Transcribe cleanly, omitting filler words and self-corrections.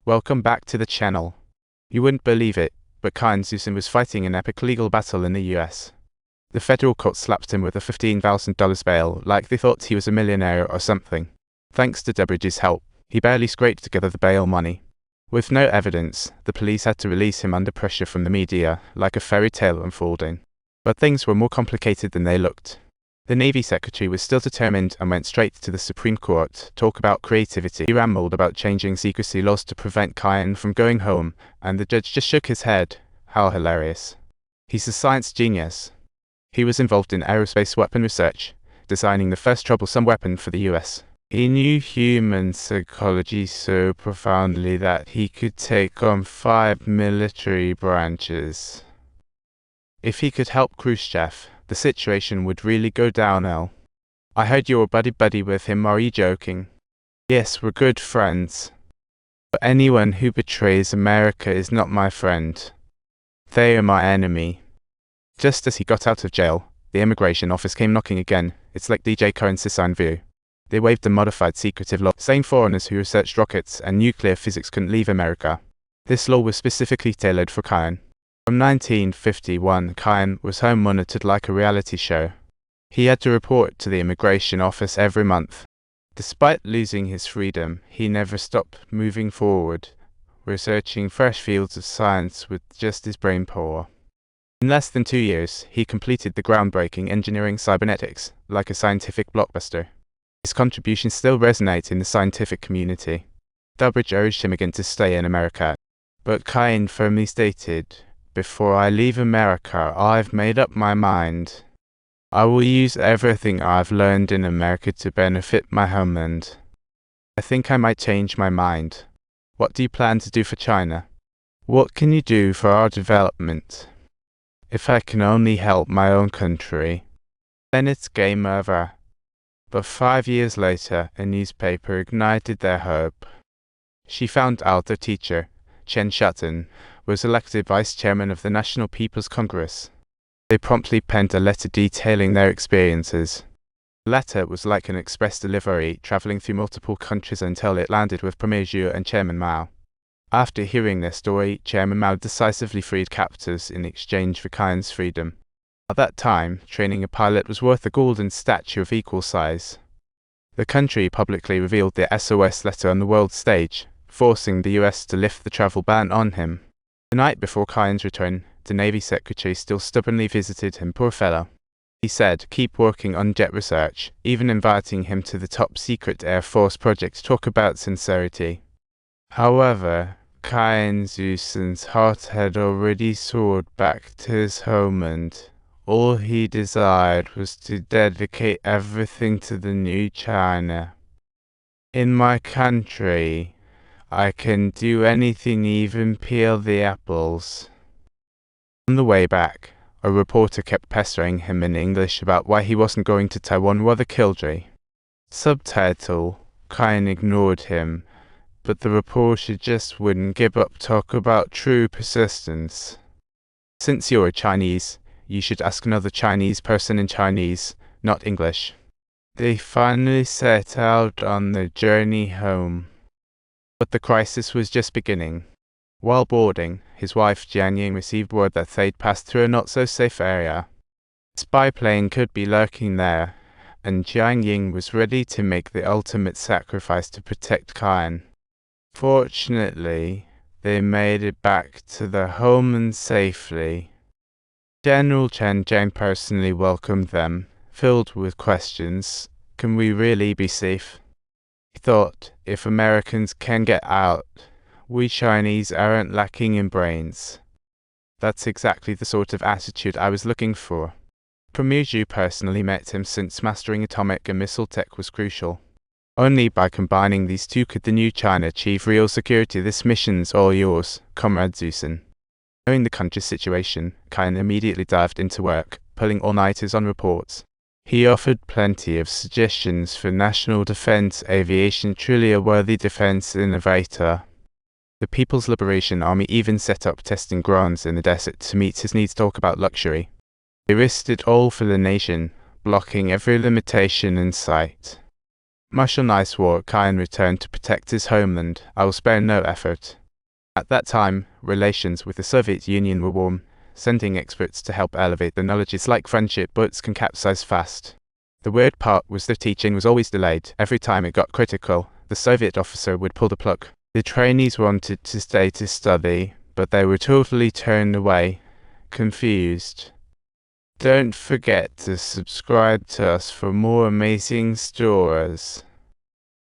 Welcome back to the channel. You wouldn't believe it, but Xuesen was fighting an epic legal battle in the US. The federal court slapped him with a $15,000 bail like they thought he was a millionaire or something. Thanks to Debridge's help, he barely scraped together the bail money. With no evidence, the police had to release him under pressure from the media, like a fairy tale unfolding. But things were more complicated than they looked. The Navy Secretary was still determined and went straight to the Supreme Court. Talk about creativity. He rambled about changing secrecy laws to prevent Qian from going home, and the judge just shook his head. How hilarious. He's a science genius. He was involved in aerospace weapon research, designing the first troublesome weapon for the US. He knew human psychology so profoundly that he could take on 5 military branches. If he could help Khrushchev, the situation would really go downhill. I heard you were buddy-buddy with him, are you joking? Yes, we're good friends. But anyone who betrays America is not my friend. They are my enemy. Just as he got out of jail, the immigration office came knocking again. It's like DJ Cohen's Xuesen view. They waived a modified secretive law, saying foreigners who researched rockets and nuclear physics couldn't leave America. This law was specifically tailored for Qian. From 1951, Qian was home monitored like a reality show. He had to report to the immigration office every month. Despite losing his freedom, he never stopped moving forward, researching fresh fields of science with just his brain power. In less than 2 years, he completed the groundbreaking engineering cybernetics, like a scientific blockbuster. His contributions still resonate in the scientific community. Debridge urged him again to stay in America, but Qian firmly stated, "Before I leave America, I've made up my mind. I will use everything I've learned in America to benefit my homeland. I think I might change my mind. What do you plan to do for China? What can you do for our development? If I can only help my own country, then it's game over." But 5 years later, a newspaper ignited their hope. She found out their teacher, Xuesen, was elected vice chairman of the National People's Congress. They promptly penned a letter detailing their experiences. The letter was like an express delivery, traveling through multiple countries until it landed with Premier Xu and Chairman Mao. After hearing their story, Chairman Mao decisively freed captives in exchange for Qian's freedom. At that time, training a pilot was worth a golden statue of equal size. The country publicly revealed the SOS letter on the world stage, forcing the US to lift the travel ban on him. The night before Qian's return, the Navy Secretary still stubbornly visited him, poor fellow. He said, keep working on jet research, even inviting him to the top-secret Air Force project. Talk about sincerity. However, Xuesen's heart had already soared back to his homeland. All he desired was to dedicate everything to the new China. In my country, I can do anything, even peel the apples. On the way back, a reporter kept pestering him in English about why he wasn't going to Taiwan or the Kildree. Subtitle: Qian ignored him, but the reporter just wouldn't give up. Talk about true persistence. Since you're Chinese, you should ask another Chinese person in Chinese, not English. They finally set out on their journey home. But the crisis was just beginning. While boarding, his wife Jianying received word that they'd passed through a not-so-safe area. A spy plane could be lurking there, and Jianying was ready to make the ultimate sacrifice to protect Qian. Fortunately, they made it back to their homeland safely. General Chen Jiang personally welcomed them, filled with questions. Can we really be safe? He thought, if Americans can get out, we Chinese aren't lacking in brains. That's exactly the sort of attitude I was looking for. Premier Xu personally met him, since mastering atomic and missile tech was crucial. Only by combining these two could the new China achieve real security. This mission's all yours, Comrade Xuesen. Knowing the country's situation, Qian immediately dived into work, pulling all-nighters on reports. He offered plenty of suggestions for national defense aviation, truly a worthy defense innovator. The People's Liberation Army even set up testing grounds in the desert to meet his needs. Talk about luxury. They risked it all for the nation, blocking every limitation in sight. Martial Nice War, Qian returned to protect his homeland. I will spare no effort. At that time, relations with the Soviet Union were warm, sending experts to help elevate the knowledge. It's like friendship, boats can capsize fast. The weird part was the teaching was always delayed. Every time it got critical, the Soviet officer would pull the plug. The trainees wanted to stay to study, but they were totally turned away, confused. Don't forget to subscribe to us for more amazing stories.